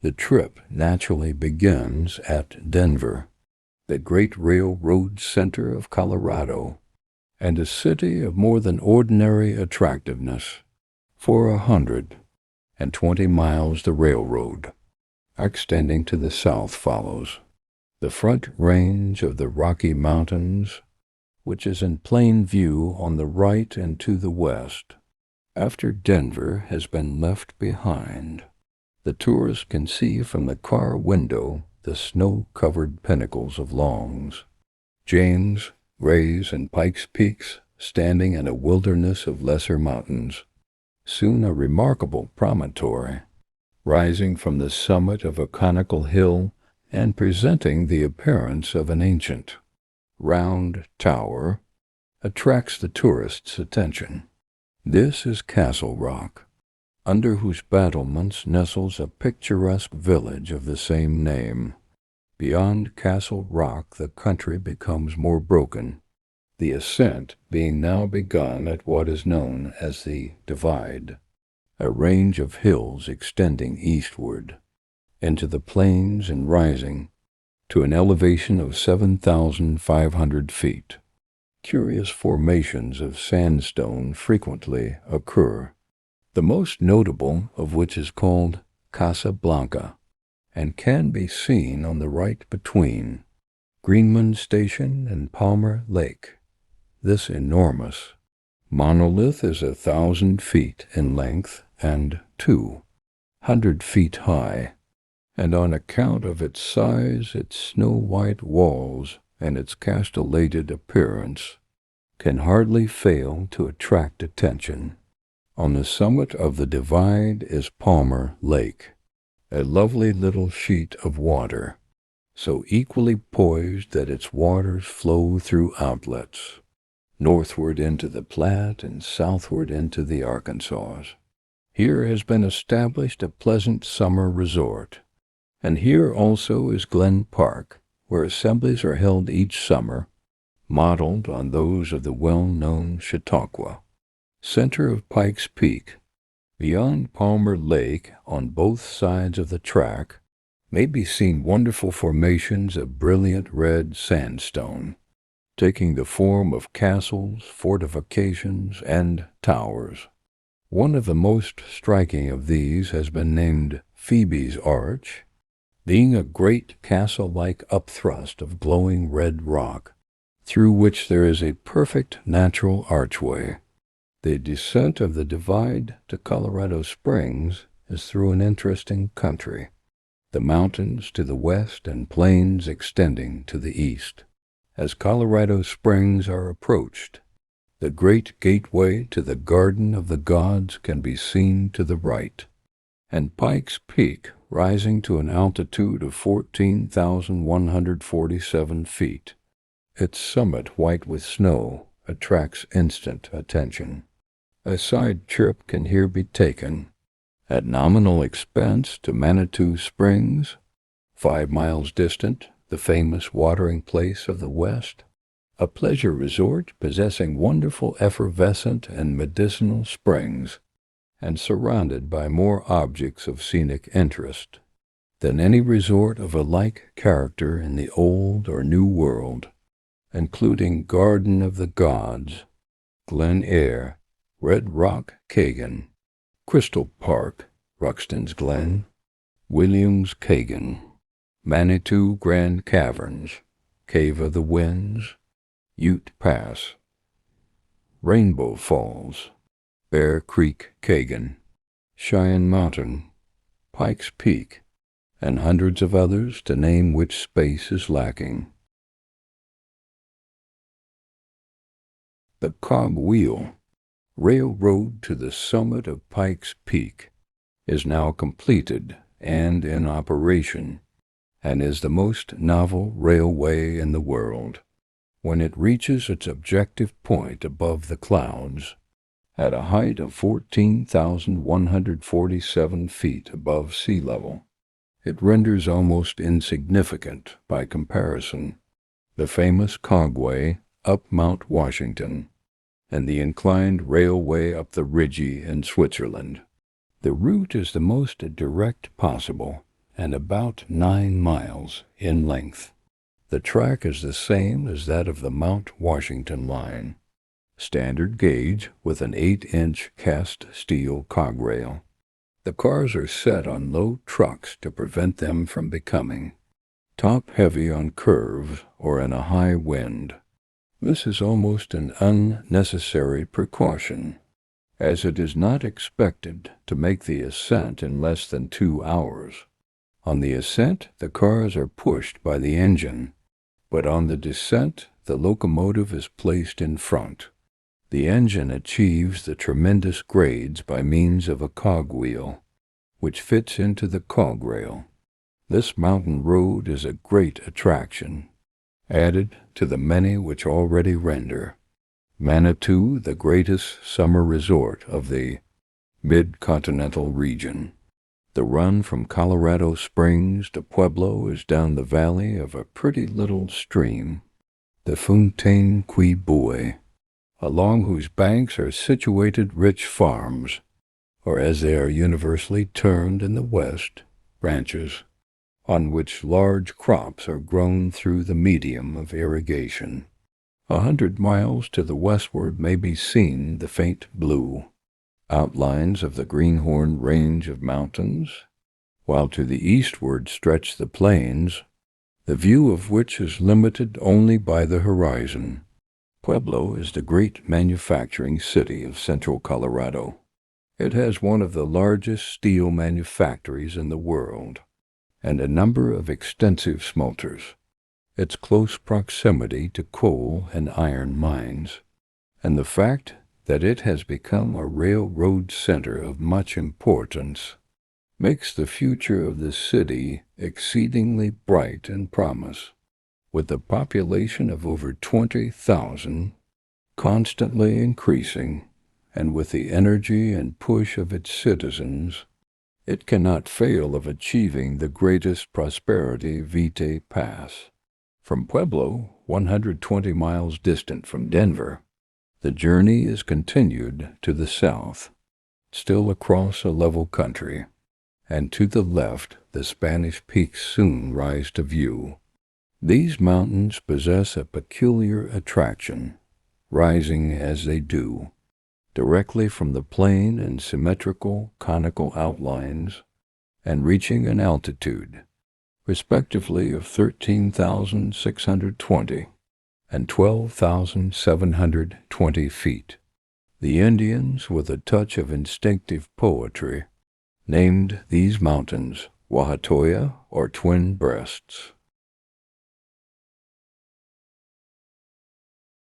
The trip naturally begins at Denver, the great railroad center of Colorado, and a city of more than ordinary attractiveness. For 120 miles the railroad, extending to the south, follows the Front Range of the Rocky Mountains, which is in plain view on the right and to the west. After Denver has been left behind, the tourist can see from the car window the snow-covered pinnacles of Long's, James, Gray's, and Pike's Peaks standing in a wilderness of lesser mountains, soon a remarkable promontory, rising from the summit of a conical hill and presenting the appearance of an ancient, round tower, attracts the tourist's attention. This is Castle Rock, under whose battlements nestles a picturesque village of the same name. Beyond Castle Rock the country becomes more broken, the ascent being now begun at what is known as the Divide, a range of hills extending eastward into the plains and rising to an elevation of 7,500 feet. Curious formations of sandstone frequently occur, the most notable of which is called Casa Blanca, and can be seen on the right between Greenman Station and Palmer Lake. This enormous monolith is 1,000 feet in length and 200 feet high, and on account of its size, its snow-white walls, and its castellated appearance, can hardly fail to attract attention. On the summit of the Divide is Palmer Lake, a lovely little sheet of water, so equally poised that its waters flow through outlets, northward into the Platte and southward into the Arkansas. Here has been established a pleasant summer resort, and here also is Glen Park, where assemblies are held each summer, modeled on those of the well-known Chautauqua. Center of Pike's Peak, beyond Palmer Lake, on both sides of the track, may be seen wonderful formations of brilliant red sandstone, taking the form of castles, fortifications, and towers. One of the most striking of these has been named Phoebe's Arch, being a great castle-like upthrust of glowing red rock, through which there is a perfect natural archway. The descent of the Divide to Colorado Springs is through an interesting country, the mountains to the west and plains extending to the east. As Colorado Springs are approached, the great gateway to the Garden of the Gods can be seen to the right, and Pike's Peak, rising to an altitude of 14,147 feet, its summit white with snow, attracts instant attention. A side trip can here be taken, at nominal expense, to Manitou Springs, 5 miles distant, the famous watering place of the West, a pleasure resort possessing wonderful effervescent and medicinal springs, and surrounded by more objects of scenic interest than any resort of a like character in the Old or New World, including Garden of the Gods, Glen Eyre, Red Rock Kagan, Crystal Park, Ruxton's Glen, Williams Kagan, Manitou Grand Caverns, Cave of the Winds, Ute Pass, Rainbow Falls, Bear Creek Kagan, Cheyenne Mountain, Pike's Peak, and hundreds of others, to name which space is lacking. The Cog-Wheel Railroad to the summit of Pike's Peak is now completed and in operation, and is the most novel railway in the world. When it reaches its objective point above the clouds, at a height of 14,147 feet above sea level, it renders almost insignificant, by comparison, the famous Cogway up Mount Washington and the inclined railway up the Rigi in Switzerland. The route is the most direct possible, and about 9 miles in length. The track is the same as that of the Mount Washington line, standard gauge with an 8-inch cast steel cog rail. The cars are set on low trucks to prevent them from becoming top-heavy on curves or in a high wind. This is almost an unnecessary precaution, as it is not expected to make the ascent in less than 2 hours. On the ascent, the cars are pushed by the engine, but on the descent, the locomotive is placed in front. The engine achieves the tremendous grades by means of a cogwheel, which fits into the cog rail. This mountain road is a great attraction, added to the many which already render Manitou the greatest summer resort of the mid-continental region. The run from Colorado Springs to Pueblo is down the valley of a pretty little stream, the Fontaine qui Boit, along whose banks are situated rich farms, or as they are universally termed in the West, ranches, on which large crops are grown through the medium of irrigation. 100 miles to the westward may be seen the faint blue outlines of the Greenhorn range of mountains, while to the eastward stretch the plains, the view of which is limited only by the horizon. Pueblo is the great manufacturing city of central Colorado. It has one of the largest steel manufactories in the world, and a number of extensive smelters. Its close proximity to coal and iron mines, and the fact that it has become a railroad center of much importance, makes the future of the city exceedingly bright and promise. With a population of over 20,000, constantly increasing, and with the energy and push of its citizens, it cannot fail of achieving the greatest prosperity Vitae Pass. From Pueblo, 120 miles distant from Denver, the journey is continued to the south, still across a level country, and to the left the Spanish Peaks soon rise to view. These mountains possess a peculiar attraction, rising as they do, directly from the plain in symmetrical conical outlines, and reaching an altitude, respectively of 13,620 and 12,720 feet. The Indians, with a touch of instinctive poetry, named these mountains Wahatoya or Twin Breasts.